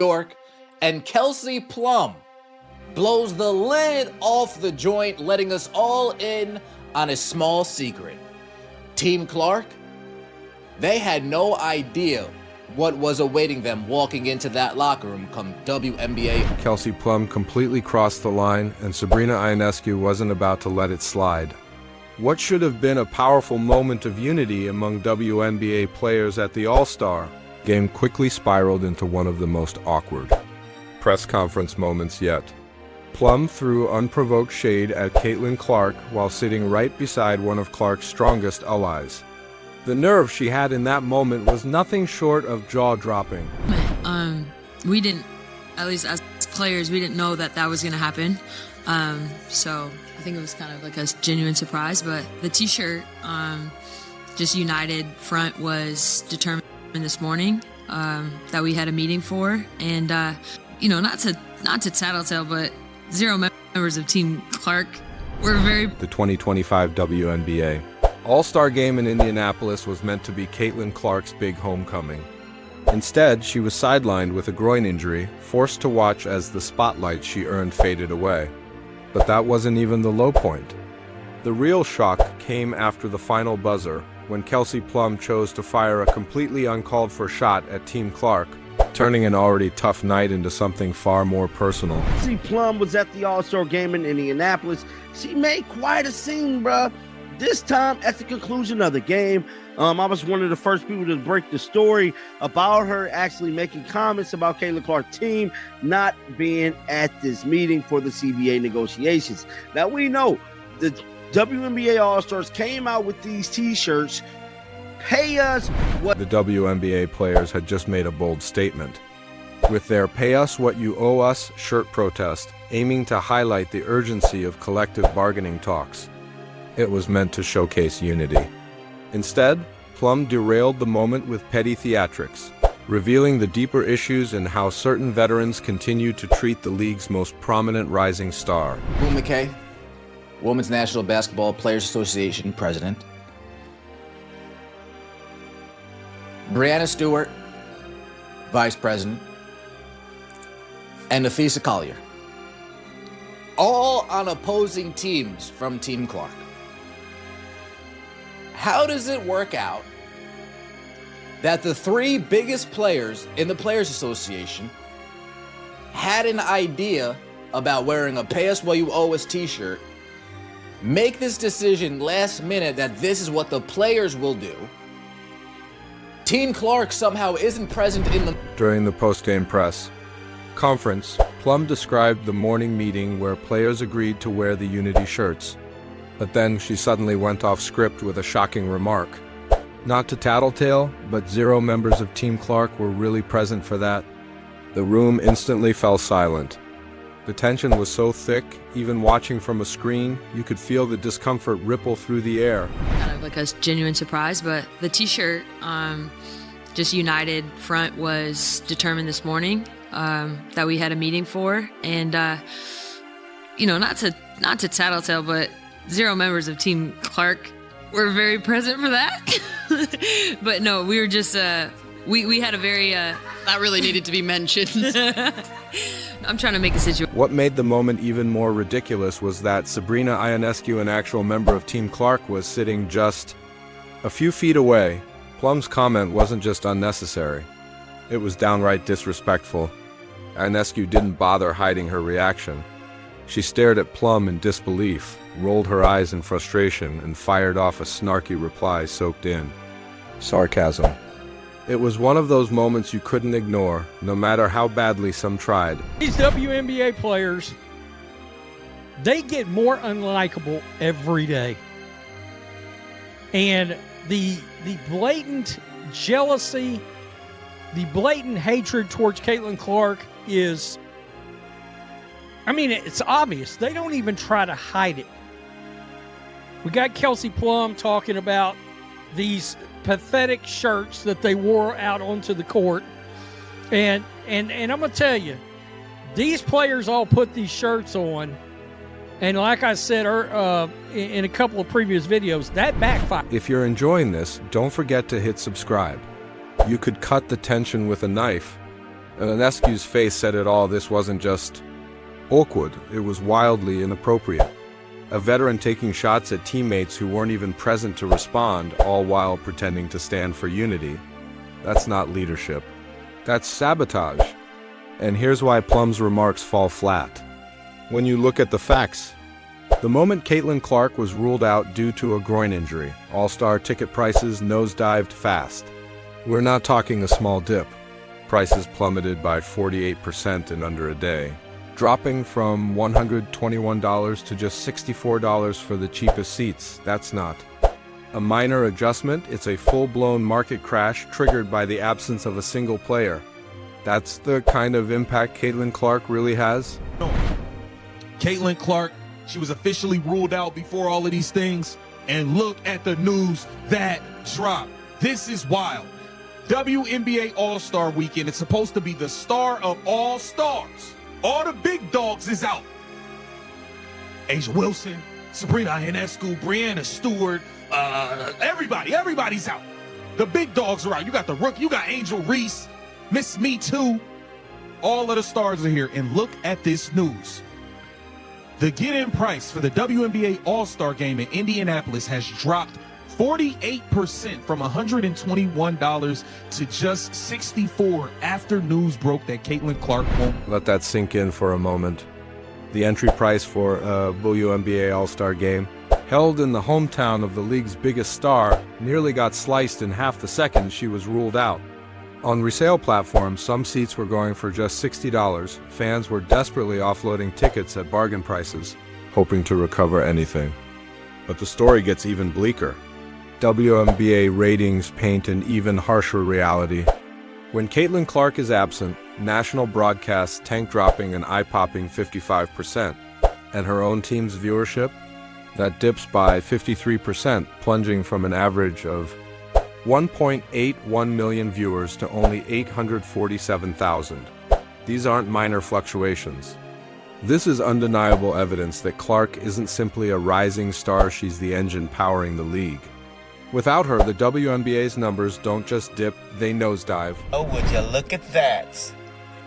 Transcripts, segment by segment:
York, and Kelsey Plum blows the lid off the joint, letting us all in on a small secret. Team Clark, they had no idea what was awaiting them walking into that locker room come WNBA. Kelsey Plum completely crossed the line, and Sabrina Ionescu wasn't about to let it slide. What should have been a powerful moment of unity among WNBA players at the All-Star game quickly spiraled into one of the most awkward press conference moments yet. Plum threw unprovoked shade at Clark while sitting right beside one of Clark's strongest allies. The nerve she had in that moment was nothing short of jaw-dropping. We didn't, at least as players, we didn't know that that was going to happen. So I think it was kind of like a genuine surprise. But the T-shirt, just united front, was determined this morning that we had a meeting for. And, not to tattletale, but 0 members of Team Clark were very... The 2025 WNBA All-Star Game in Indianapolis was meant to be Clark's big homecoming. Instead, she was sidelined with a groin injury, forced to watch as the spotlight she earned faded away. But that wasn't even the low point. The real shock came after the final buzzer, when Kelsey Plum chose to fire a completely uncalled-for shot at Team Clark, turning an already tough night into something far more personal. Kelsey Plum was at the All-Star Game in Indianapolis. She made quite a scene, bruh. This time, at the conclusion of the game, I was one of the first people to break the story about her actually making comments about Caitlin Clark's team not being at this meeting for the CBA negotiations. Now, we know the WNBA All-Stars came out with these T-shirts, pay us what... The WNBA players had just made a bold statement with their "Pay Us What You Owe Us" shirt protest, aiming to highlight the urgency of collective bargaining talks. It was meant to showcase unity. Instead, Plum derailed the moment with petty theatrics, revealing the deeper issues and how certain veterans continue to treat the league's most prominent rising star. Boone McKay, Women's National Basketball Players Association President. Brianna Stewart, Vice President. And Nafisa Collier. All on opposing teams from Team Clark. How does it work out that the 3 biggest players in the Players Association had an idea about wearing a "Pay Us What You Owe Us" t-shirt, make this decision last minute that this is what the players will do? Team Clark somehow isn't present in the... During the post-game press conference, Plum described the morning meeting where players agreed to wear the Unity shirts. But then she suddenly went off script with a shocking remark. Not to tattletale, but 0 members of Team Clark were really present for that. The room instantly fell silent. The tension was so thick, even watching from a screen, you could feel the discomfort ripple through the air. Kind of like a genuine surprise, but the T-shirt, just united front, was determined this morning that we had a meeting for. And, not to tattletale, but 0 members of Team Clark were very present for that. But no, we were just, we had a very... that really needed to be mentioned. I'm trying to make a situation. What made the moment even more ridiculous was that Sabrina Ionescu, an actual member of Team Clark, was sitting just a few feet away. Plum's comment wasn't just unnecessary. It was downright disrespectful. Ionescu didn't bother hiding her reaction. She stared at Plum in disbelief, rolled her eyes in frustration, and fired off a snarky reply soaked in sarcasm. It was one of those moments you couldn't ignore, no matter how badly some tried. These WNBA players, they get more unlikable every day. And the blatant jealousy, the blatant hatred towards Caitlin Clark is... it's obvious. They don't even try to hide it. We got Kelsey Plum talking about these pathetic shirts that they wore out onto the court. And I'm going to tell you, these players all put these shirts on. And like I said in a couple of previous videos, that backfired. If you're enjoying this, don't forget to hit subscribe. You could cut the tension with a knife. Ionescu's face said it all. This wasn't just awkward, it was wildly inappropriate. A veteran taking shots at teammates who weren't even present to respond, all while pretending to stand for unity. That's not leadership. That's sabotage. And here's why Plum's remarks fall flat. When you look at the facts, the moment Caitlin Clark was ruled out due to a groin injury, All-Star ticket prices nosedived fast. We're not talking a small dip. Prices plummeted by 48% in under a day, dropping from $121 to just $64 for the cheapest seats. That's not a minor adjustment, it's a full-blown market crash triggered by the absence of a single player. That's the kind of impact Caitlin Clark really has. Caitlin Clark, she was officially ruled out before all of these things, and look at the news that dropped. This is wild. WNBA All-Star Weekend, it's supposed to be the star of all stars. All the big dogs is out. Asia Wilson, Sabrina Ionescu, Brianna Stewart, everybody's out. The big dogs are out. You got the rookie, you got Angel Reese, Miss Me Too. All of the stars are here, and look at this news. The get-in price for the WNBA All-Star Game in Indianapolis has dropped 48% from $121 to just $64 after news broke that Caitlin Clark won't. Let that sink in for a moment. The entry price for a WNBA All-Star Game, held in the hometown of the league's biggest star, nearly got sliced in half the second she was ruled out. On resale platforms, some seats were going for just $60. Fans were desperately offloading tickets at bargain prices, hoping to recover anything. But the story gets even bleaker. WNBA ratings paint an even harsher reality. When Caitlin Clark is absent, national broadcasts tank, dropping an eye-popping 55%, and her own team's viewership, that dips by 53%, plunging from an average of 1.81 million viewers to only 847,000. These aren't minor fluctuations. This is undeniable evidence that Clark isn't simply a rising star, she's the engine powering the league. Without her, the WNBA's numbers don't just dip, they nosedive. Oh, would you look at that?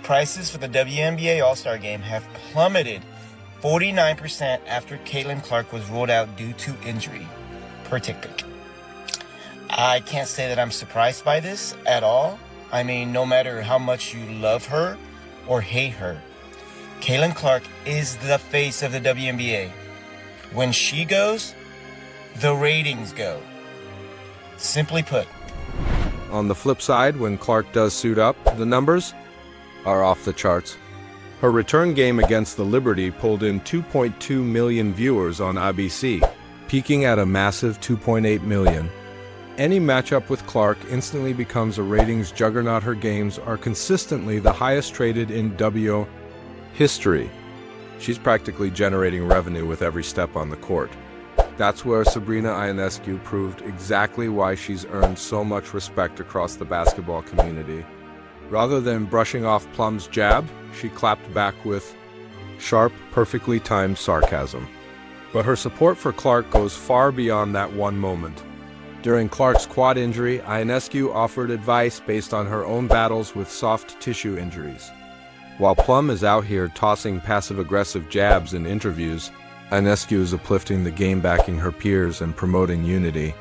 Prices for the WNBA All-Star Game have plummeted 49% after Caitlin Clark was ruled out due to injury per TikTok. I can't say that I'm surprised by this at all. I mean, no matter how much you love her or hate her, Caitlin Clark is the face of the WNBA. When she goes, the ratings go. Simply put. On the flip side, when Clark does suit up, the numbers are off the charts. Her return game against the Liberty pulled in 2.2 million viewers on IBC, peaking at a massive 2.8 million. Any matchup with Clark instantly becomes a ratings juggernaut. Her games are consistently the highest traded in W history. She's practically generating revenue with every step on the court. That's where Sabrina Ionescu proved exactly why she's earned so much respect across the basketball community. Rather than brushing off Plum's jab, she clapped back with sharp, perfectly timed sarcasm. But her support for Clark goes far beyond that one moment. During Clark's quad injury, Ionescu offered advice based on her own battles with soft tissue injuries. While Plum is out here tossing passive-aggressive jabs in interviews, Ionescu is uplifting the game, backing her peers, and promoting unity.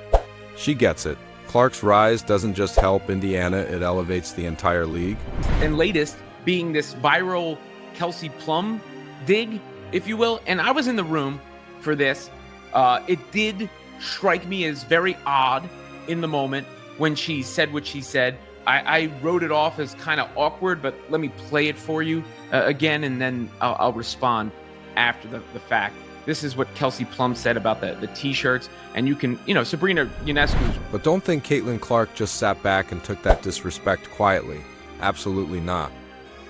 She gets it. Clark's rise doesn't just help Indiana, it elevates the entire league. And latest being this viral Kelsey Plum dig, if you will. And I was in the room for this. It did strike me as very odd in the moment when she said what she said. I wrote it off as kind of awkward, but let me play it for you again, and then I'll respond after the fact. This is what Kelsey Plum said about the T-shirts, and you can, Sabrina Ionescu. But don't think Caitlin Clark just sat back and took that disrespect quietly. Absolutely not.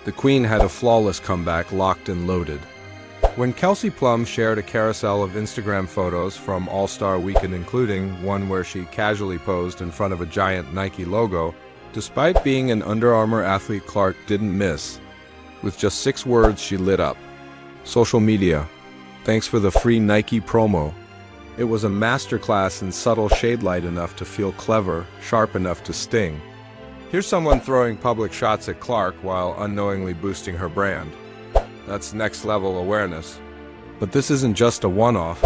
The Queen had a flawless comeback, locked and loaded. When Kelsey Plum shared a carousel of Instagram photos from All-Star Weekend, including one where she casually posed in front of a giant Nike logo, despite being an Under Armour athlete, Clark didn't miss. With just 6 words, she lit up. Social media. Thanks for the free Nike promo. It was a masterclass in subtle shade light enough to feel clever, sharp enough to sting. Here's someone throwing public shots at Clark while unknowingly boosting her brand. That's next-level awareness. But this isn't just a one-off.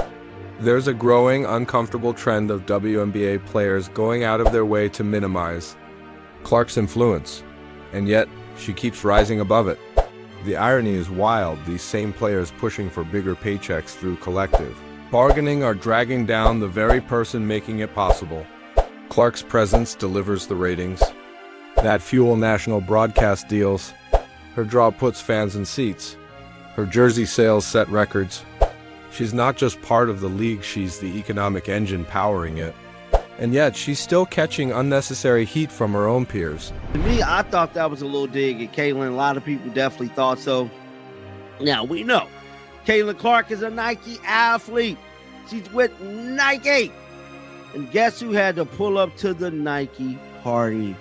There's a growing, uncomfortable trend of WNBA players going out of their way to minimize Clark's influence, and yet she keeps rising above it. The irony is wild, these same players pushing for bigger paychecks through collective bargaining are dragging down the very person making it possible. Clark's presence delivers the ratings that fuel national broadcast deals. Her draw puts fans in seats. Her jersey sales set records. She's not just part of the league, she's the economic engine powering it. And yet, she's still catching unnecessary heat from her own peers. To me, I thought that was a little dig at Caitlin. A lot of people definitely thought so. Now, we know Caitlin Clark is a Nike athlete. She's with Nike. And guess who had to pull up to the Nike party?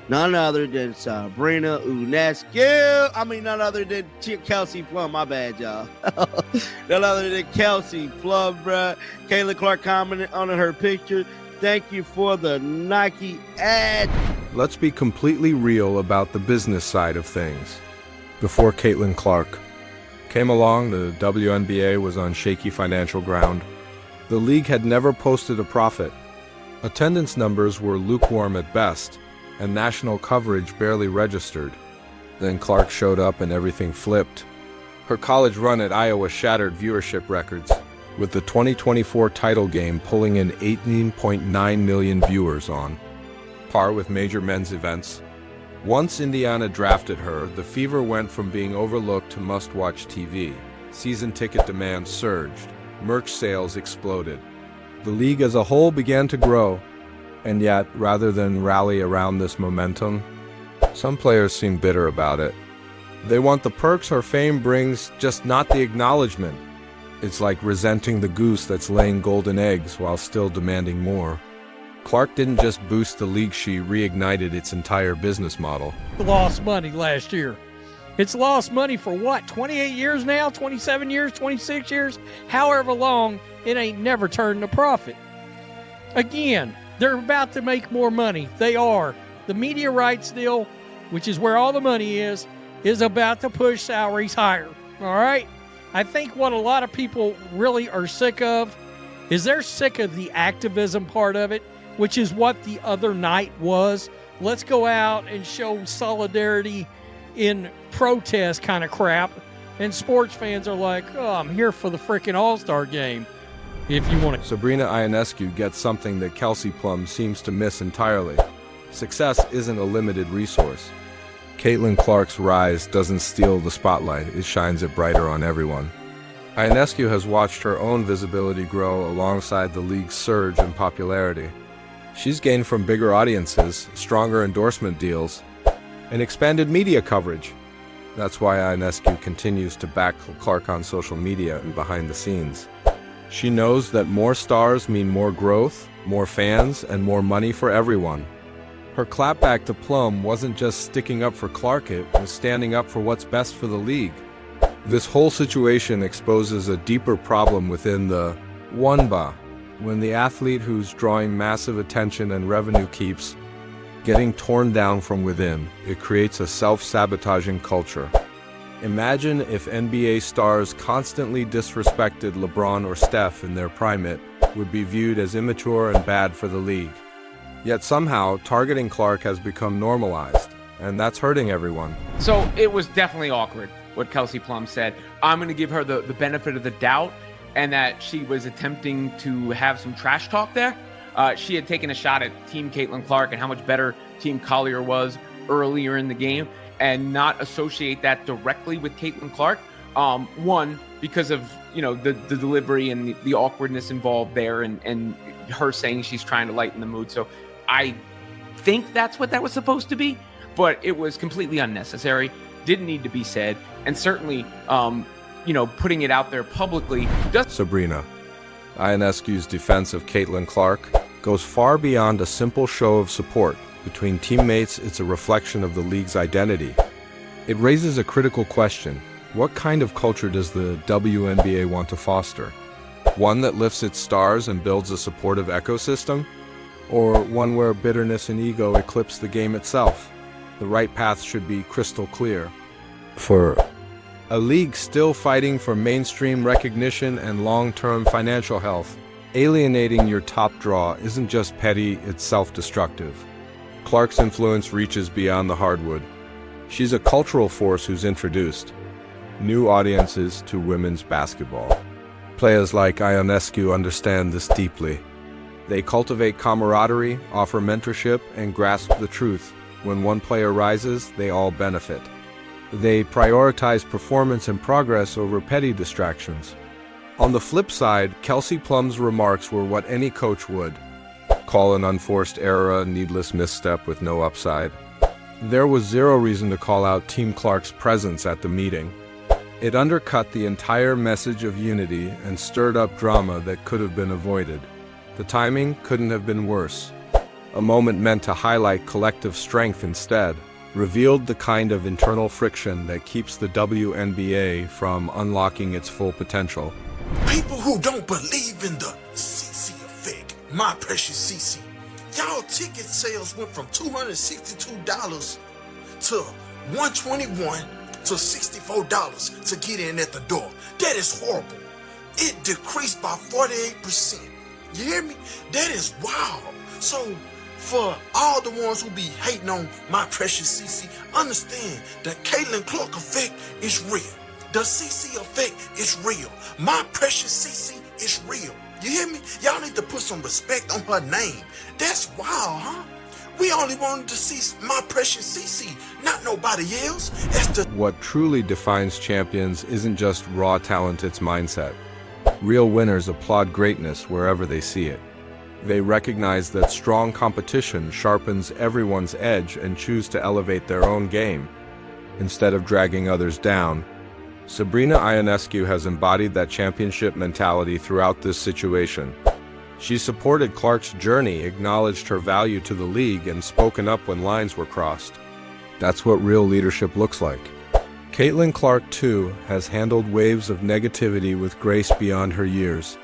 None other than Sabrina Ionescu. None other than Kelsey Plum. My bad, y'all. None other than Kelsey Plum, bruh. Caitlin Clark commented on her picture. Thank you for the Nike ad. Let's be completely real about the business side of things. Before Caitlin Clark came along, the WNBA was on shaky financial ground. The league had never posted a profit. Attendance numbers were lukewarm at best, and national coverage barely registered. Then Clark showed up and everything flipped. Her college run at Iowa shattered viewership records, with the 2024 title game pulling in 18.9 million viewers on par with major men's events. Once Indiana drafted her, the Fever went from being overlooked to must-watch TV. Season ticket demand surged. Merch sales exploded. The league as a whole began to grow. And yet, rather than rally around this momentum, some players seem bitter about it. They want the perks her fame brings, just not the acknowledgement. It's like resenting the goose that's laying golden eggs while still demanding more. Clark didn't just boost the league, she reignited its entire business model. Lost money last year. It's lost money for what, 28 years now, 27 years, 26 years, however long, it ain't never turned a profit. Again, they're about to make more money. They are. The media rights deal, which is where all the money is about to push salaries higher. All right? I think what a lot of people really are sick of is they're sick of the activism part of it, which is what the other night was. Let's go out and show solidarity in protest kind of crap. And sports fans are like, oh, I'm here for the freaking All-Star game. If you want to. Sabrina Ionescu gets something that Kelsey Plum seems to miss entirely. Success isn't a limited resource. Caitlin Clark's rise doesn't steal the spotlight, it shines it brighter on everyone. Ionescu has watched her own visibility grow alongside the league's surge in popularity. She's gained from bigger audiences, stronger endorsement deals, and expanded media coverage. That's why Ionescu continues to back Clark on social media and behind the scenes. She knows that more stars mean more growth, more fans, and more money for everyone. Her clapback to Plum wasn't just sticking up for Clark, it was standing up for what's best for the league. This whole situation exposes a deeper problem within the WNBA. When the athlete who's drawing massive attention and revenue keeps getting torn down from within, it creates a self-sabotaging culture. Imagine if NBA stars constantly disrespected LeBron or Steph in their prime, it would be viewed as immature and bad for the league. Yet somehow, targeting Clark has become normalized, and that's hurting everyone. So it was definitely awkward what Kelsey Plum said. I'm going to give her the benefit of the doubt, and that she was attempting to have some trash talk there. She had taken a shot at Team Caitlin Clark and how much better Team Collier was earlier in the game, and not associate that directly with Caitlin Clark. One, because of the delivery and the awkwardness involved there, and her saying she's trying to lighten the mood. So I think that's what that was supposed to be, but it was completely unnecessary. Didn't need to be said, and certainly, putting it out there publicly does. Sabrina Ionescu's defense of Caitlin Clark goes far beyond a simple show of support. Between teammates, it's a reflection of the league's identity. It raises a critical question. What kind of culture does the WNBA want to foster? One that lifts its stars and builds a supportive ecosystem? or one where bitterness and ego eclipse the game itself. The right path should be crystal clear. For a league still fighting for mainstream recognition and long-term financial health, alienating your top draw isn't just petty, it's self-destructive. Clark's influence reaches beyond the hardwood. She's a cultural force who's introduced new audiences to women's basketball. Players like Ionescu understand this deeply. They cultivate camaraderie, offer mentorship, and grasp the truth. When one player rises, they all benefit. They prioritize performance and progress over petty distractions. On the flip side, Kelsey Plum's remarks were what any coach would. Call an unforced error a needless misstep with no upside. There was zero reason to call out Team Clark's presence at the meeting. It undercut the entire message of unity and stirred up drama that could have been avoided. The timing couldn't have been worse. A moment meant to highlight collective strength instead revealed the kind of internal friction that keeps the WNBA from unlocking its full potential. People who don't believe in the CC effect, my precious CC, y'all ticket sales went from $262 to $121 to $64 to get in at the door. That is horrible. It decreased by 48%. You hear me? That is wild. So for all the ones who be hating on my precious CC, understand the Caitlin Clark effect is real. The CC effect is real. My precious CC is real. You hear me? Y'all need to put some respect on her name. That's wild, huh? We only wanted to see my precious CC, not nobody else. What truly defines champions isn't just raw talent, it's mindset. Real winners applaud greatness wherever they see it. They recognize that strong competition sharpens everyone's edge and choose to elevate their own game, instead of dragging others down. Sabrina Ionescu has embodied that championship mentality throughout this situation. She supported Clark's journey, acknowledged her value to the league, and spoken up when lines were crossed. That's what real leadership looks like. Caitlin Clark, too, has handled waves of negativity with grace beyond her years.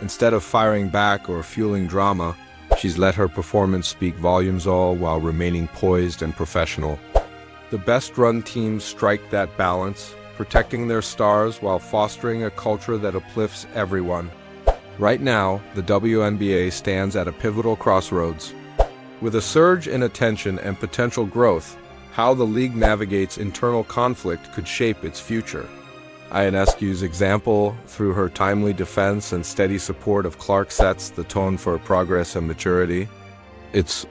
Instead of firing back or fueling drama, she's let her performance speak volumes, all while remaining poised and professional. The best-run teams strike that balance, protecting their stars while fostering a culture that uplifts everyone. Right now, the WNBA stands at a pivotal crossroads. With a surge in attention and potential growth, how the league navigates internal conflict could shape its future. Ionescu's example, through her timely defense and steady support of Clark, sets the tone for progress and maturity. It's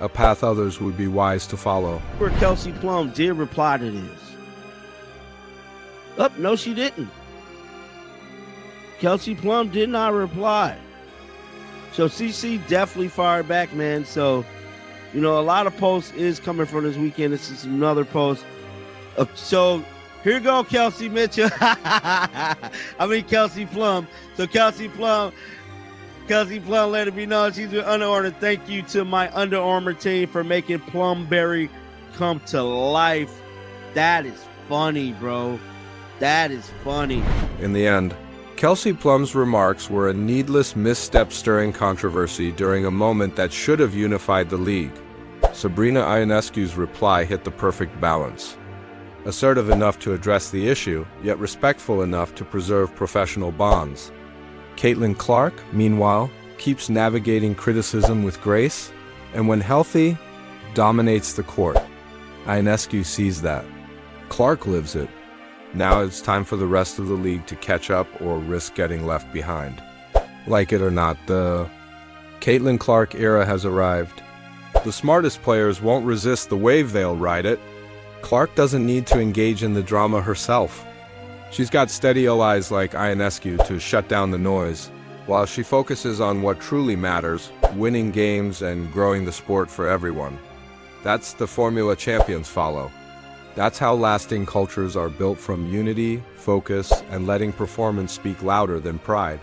a path others would be wise to follow. Where Kelsey Plum did reply to this. Oh, no, she didn't. Kelsey Plum did not reply. So CC definitely fired back, man. So, you know, a lot of posts is coming from this weekend. This is another post. So here you go, Kelsey Mitchell. Kelsey Plum. So Kelsey Plum let it be known she's with Under Armour. Thank you to my Under Armour team for making Plumberry come to life. That is funny, bro. That is funny. In the end, Kelsey Plum's remarks were a needless misstep stirring controversy during a moment that should have unified the league. Sabrina Ionescu's reply hit the perfect balance. Assertive enough to address the issue, yet respectful enough to preserve professional bonds. Caitlin Clark, meanwhile, keeps navigating criticism with grace, and when healthy, dominates the court. Ionescu sees that. Clark lives it. Now it's time for the rest of the league to catch up or risk getting left behind. Like it or not, the Caitlin Clark era has arrived. The smartest players won't resist the wave, they'll ride it. Clark doesn't need to engage in the drama herself. She's got steady allies like Ionescu to shut down the noise, while she focuses on what truly matters, winning games and growing the sport for everyone. That's the formula champions follow. That's how lasting cultures are built, from unity, focus, and letting performance speak louder than pride.